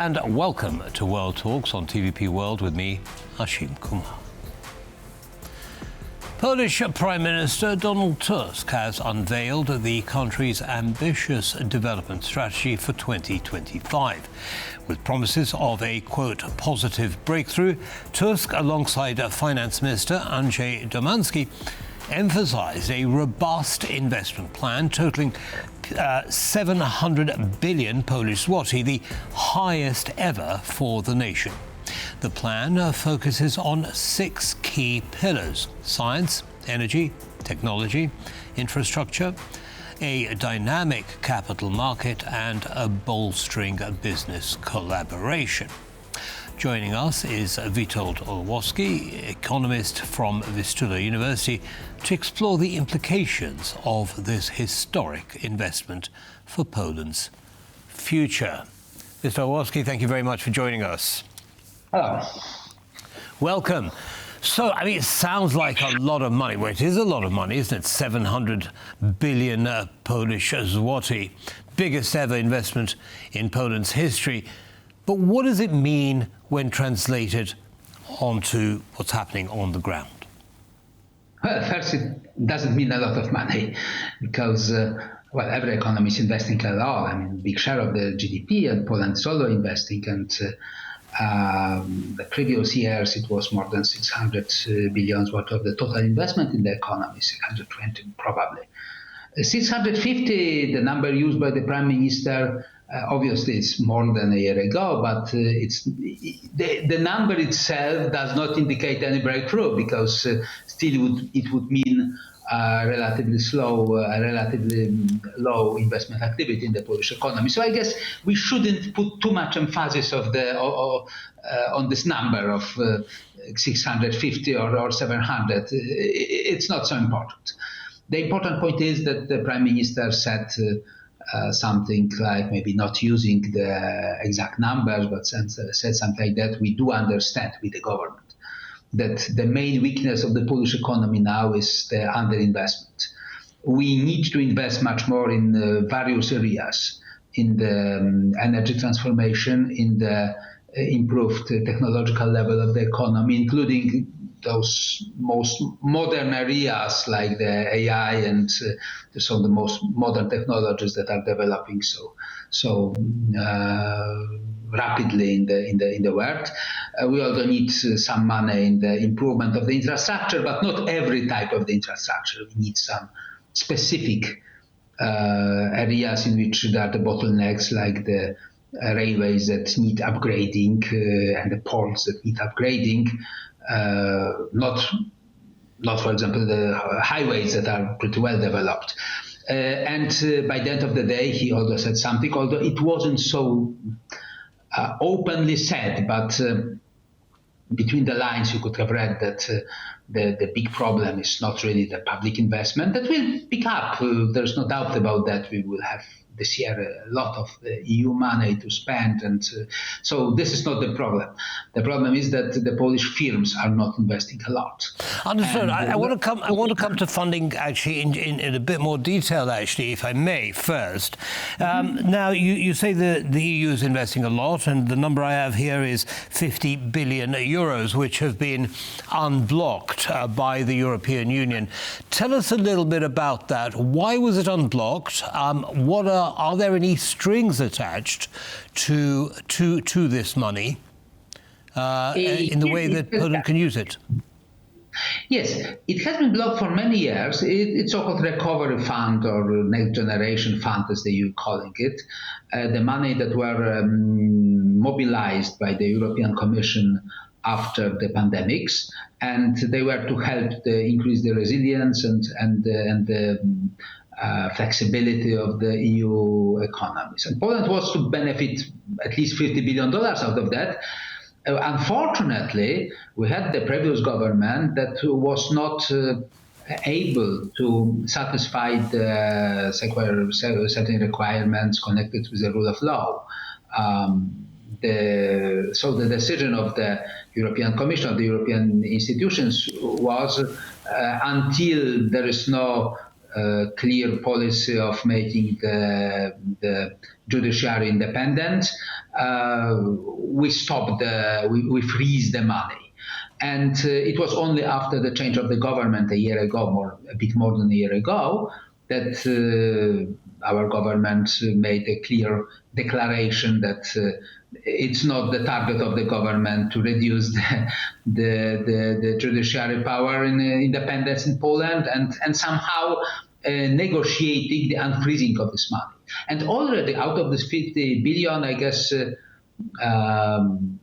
and welcome to World Talks on TVP World with me, Hashim Kumar. Polish Prime Minister Donald Tusk has unveiled the country's ambitious development strategy for 2025. With promises of a, quote, positive breakthrough, Tusk, alongside Finance Minister Andrzej Domański, emphasized a robust investment plan totaling 700 billion Polish zloty, the highest ever for the nation. The plan focuses on 6 key pillars: science, energy, technology, infrastructure, a dynamic capital market, and a bolstering business collaboration. Joining us is Witold Orłowski, economist from Witold University, to explore the implications of this historic investment for Poland's future. Mr. Orłowski, thank you very much for joining us. Hello. Welcome. So, it sounds like a lot of money. Well, it is a lot of money, isn't it? 700 billion Polish zloty, biggest ever investment in Poland's history. But what does it mean when translated onto what's happening on the ground? Well, first, it doesn't mean a lot of money because, every economy is investing a lot. Big share of the GDP, and Poland is also investing. And the previous years, it was more than 600 billion worth of the total investment in the economy, 620 probably. 650, the number used by the Prime Minister, obviously it's more than a year ago, but the number itself does not indicate any breakthrough because still it would mean relatively low investment activity in the Polish economy. So I guess we shouldn't put too much emphasis on this number of 650 or 700. It's not so important. The important point is that the Prime Minister said something like, maybe not using the exact numbers, but said something like that: we do understand with the government that the main weakness of the Polish economy now is the underinvestment. We need to invest much more in various areas, in the energy transformation, in the improved technological level of the economy, including those most modern areas like the AI and some of the most modern technologies that are developing so rapidly in the world. We also need some money in the improvement of the infrastructure, but not every type of the infrastructure. We need some specific areas in which there are the bottlenecks, like the railways that need upgrading and the ports that need upgrading. Not, for example, the highways that are pretty well developed. And by the end of the day, he also said something, although it wasn't so openly said, but between the lines you could have read that the big problem is not really the public investment. That will pick up. There's no doubt about that. We will have this year a lot of EU money to spend, and so this is not the problem. The problem is that the Polish firms are not investing a lot. Understood. I want to come to funding actually in a bit more detail, actually, if I may. First, now you say the EU is investing a lot, and the number I have here is 50 billion euros, which have been unblocked by the European Union. Tell us a little bit about that. Why was it unblocked? Are there any strings attached to this money in the way that Poland can use it? Yes, it has been blocked for many years. It's so-called recovery fund or next generation fund, as they are calling it. The money that were mobilized by the European Commission after the pandemics, and they were to help increase the resilience and the flexibility of the EU economies. And Poland was to benefit at least $50 billion out of that. Unfortunately, we had the previous government that was not able to satisfy the certain requirements connected with the rule of law. So the decision of the European Commission, of the European institutions, was until there is no clear policy of making the judiciary independent, we freeze the money. And it was only after the change of the government a year ago, a bit more than a year ago, that our government made a clear declaration that it's not the target of the government to reduce the judiciary power and independence in Poland, and somehow negotiating the unfreezing of this money. And already out of this 50 billion, I guess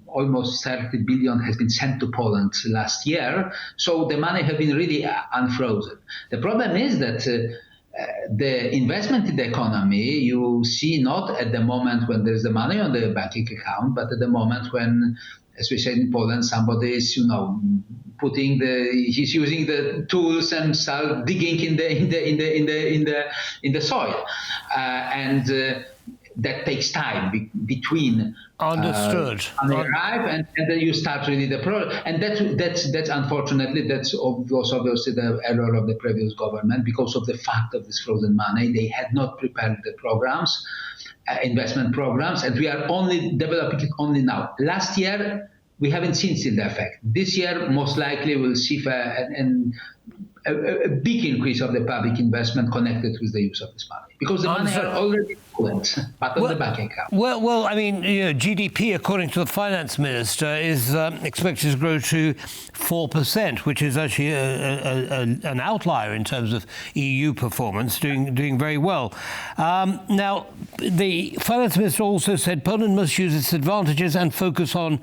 almost 30 billion has been sent to Poland last year. So the money has been really unfrozen. The problem is that the investment in the economy you see not at the moment when there's the money on the banking account, but at the moment when, as we said in Poland, somebody is, he's using the tools and start digging in the soil, and that takes time between understood and arrive and then you start really the project. And that's unfortunately was obviously the error of the previous government, because of the fact of this frozen money. They had not prepared the programs, investment programs, and we are only developing it only now. Last year we haven't seen still the effect. This year most likely we'll see a big increase of the public investment connected with the use of this money, because the money are already fluent, but on the bank account. Well, I mean, GDP, according to the Finance Minister, is expected to grow to 4%, which is actually an outlier in terms of EU performance, doing very well. Now, the Finance Minister also said Poland must use its advantages and focus on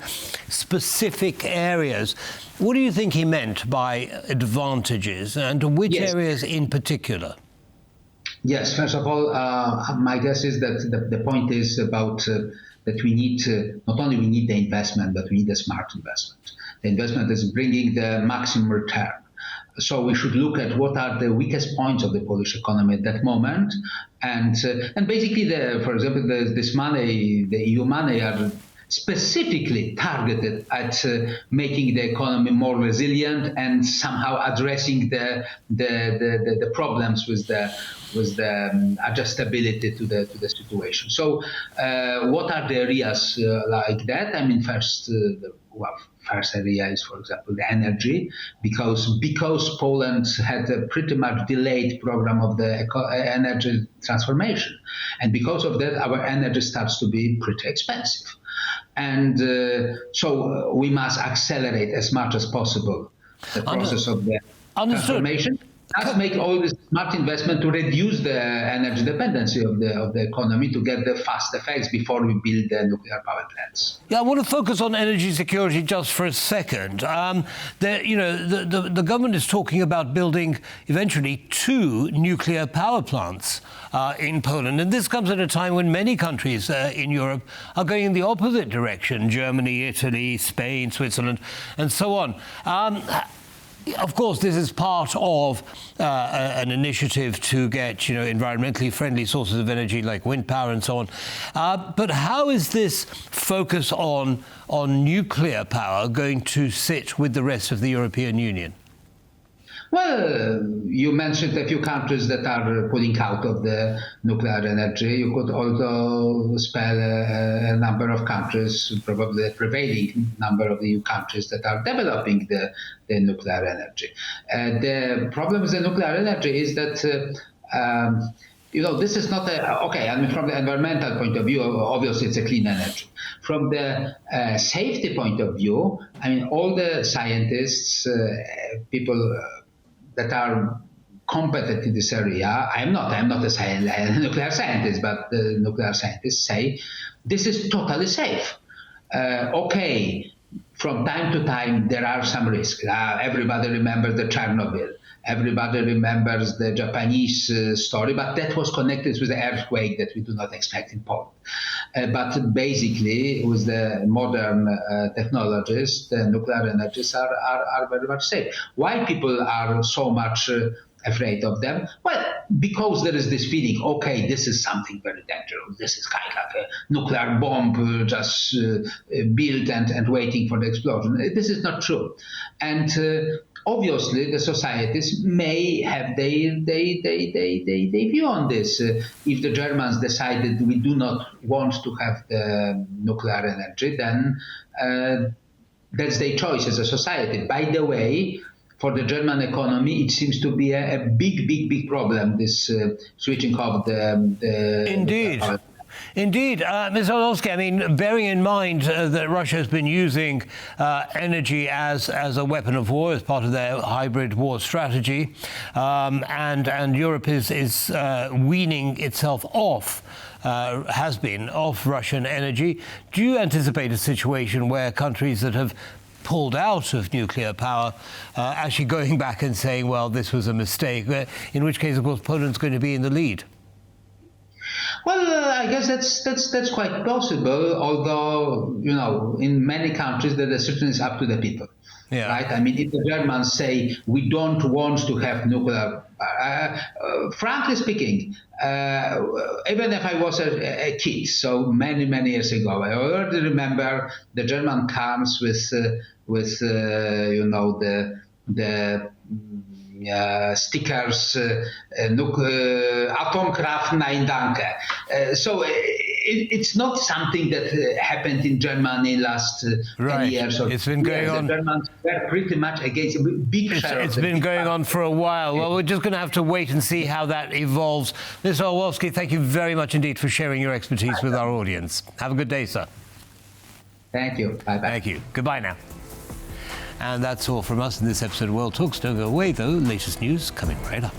specific areas. What do you think he meant by advantages, and which areas in particular? Yes, first of all, my guess is that the point is about that we need not only we need the investment, but we need the smart investment. The investment is bringing the maximum return. So we should look at what are the weakest points of the Polish economy at that moment, and basically, for example, this money, the EU money, are specifically targeted at making the economy more resilient and somehow addressing the problems with the adjustability to the situation. So what are the areas like that? I mean, first area is, for example, the energy, because Poland had a pretty much delayed program of the energy transformation, and because of that our energy starts to be pretty expensive. And so we must accelerate as much as possible the process of the transformation. Let's make all this smart investment to reduce the energy dependency of the economy, to get the fast effects before we build the nuclear power plants. Yeah, I want to focus on energy security just for a second. The government is talking about building eventually 2 nuclear power plants in Poland, and this comes at a time when many countries in Europe are going in the opposite direction: Germany, Italy, Spain, Switzerland, and so on. Of course, this is part of an initiative to get, environmentally friendly sources of energy like wind power and so on. But how is this focus on nuclear power going to sit with the rest of the European Union? Well, you mentioned a few countries that are pulling out of the nuclear energy. You could also spell a number of countries, probably the prevailing number of EU countries, that are developing the nuclear energy. The problem with the nuclear energy is that this is not from the environmental point of view, obviously it's a clean energy. From the safety point of view, I mean, all the scientists, people that are competent in this area, I'm not a nuclear scientist, but the nuclear scientists say this is totally safe. From time to time there are some risks. Everybody remembers the Chernobyl. Everybody remembers the Japanese story, but that was connected with the earthquake that we do not expect in Poland. But basically, with the modern technologies, the nuclear energies are very much safe. Why people are so much afraid of them? Well, because there is this feeling, this is something very dangerous. This is kind of a nuclear bomb just built and waiting for the explosion. This is not true. And obviously the societies may have their view on this. If the Germans decided we do not want to have the nuclear energy, then that's their choice as a society. By the way, for the German economy, it seems to be a big problem, this switching off the Indeed. Indeed. Mr. Orłowski, I mean, bearing in mind that Russia has been using energy as a weapon of war, as part of their hybrid war strategy, and Europe is weaning itself off, has been, off Russian energy. Do you anticipate a situation where countries that have pulled out of nuclear power actually going back and saying, well, this was a mistake, in which case, of course, Poland's going to be in the lead? Well, I guess that's quite possible, although, you know, in many countries the decision is up to the people. Yeah. Right? I mean, if the Germans say we don't want to have nuclear, frankly speaking, even if I was a kid, so many years ago, I already remember the German comes with you know, the stickers, Atomkraft, nein danke. So it's not something that happened in Germany last 10 years. It's been going on. The Germans were pretty much against a big share. It's been going on for a while. Well, we're just going to have to wait and see how that evolves. Mr. Orłowski, thank you very much indeed for sharing your expertise with our audience. Have a good day, sir. Thank you. Bye-bye. Thank you. Goodbye now. And that's all from us in this episode of World Talks. Don't go away, though. Latest news coming right up.